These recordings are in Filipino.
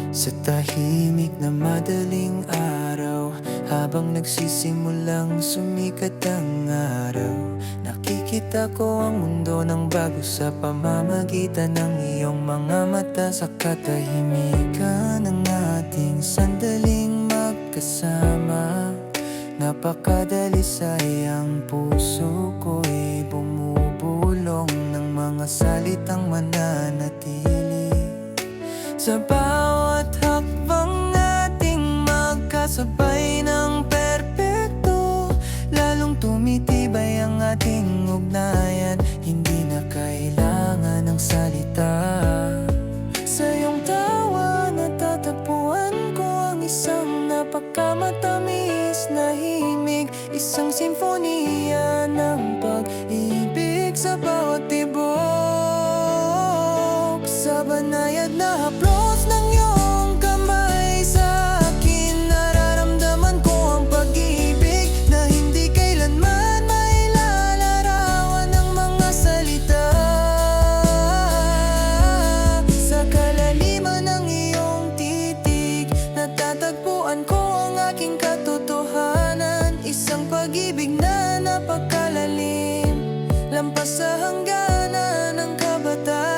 Sa tahimik na madaling araw, habang nagsisimulang sumikat ang araw, nakikita ko ang mundo ng bago sa pamamagitan ng iyong mga mata. Sa katahimikan ng ating sandaling magkasama, napakadalisay, ang puso ko'y bumubulong ng mga salitang mananatili. Sa bawat hakbang ating magkasabay ng perpekto, lalong tumitibay ang ating ugnayan. Hindi na kailangan ng salita. Sa iyong tawa natatagpuan ko ang isang napakamatamis na himig, isang simfoniya ng pag-ibig sa bawat tibok. Sa banayad na haplos ng iyong kamay sa akin, nararamdaman ko ang pag-ibig na hindi kailanman mailalarawan ng mga salita. Sa kalaliman ng iyong titig, natatagpuan ko ang aking katotohanan, isang pag-ibig na napakalalim, lampas sa hangganan ng kabataan.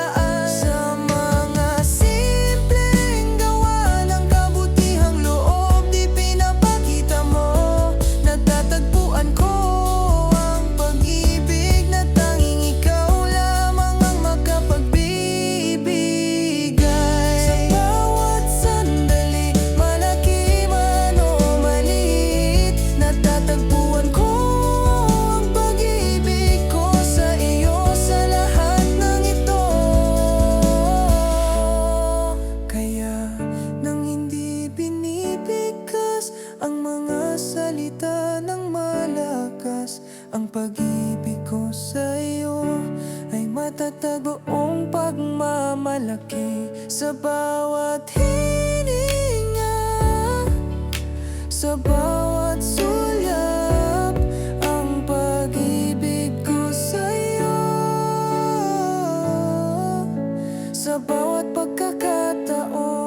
Ang mga salita ng malakas, ang pag-ibig ko sa iyo ay matatag buong pagmamalaki. Sa bawat hininga, sa bawat sulyap, ang pag-ibig ko sa iyo. Sa bawat pagkakataon,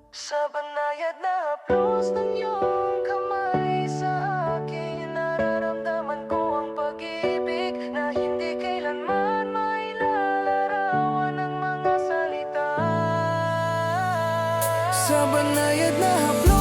sa banayad na haplos ng iyong kamay sa akin, nararamdaman ko ang pag-ibig na hindi kailanman mailalarawan ng mga salita. Sa banayad na haplos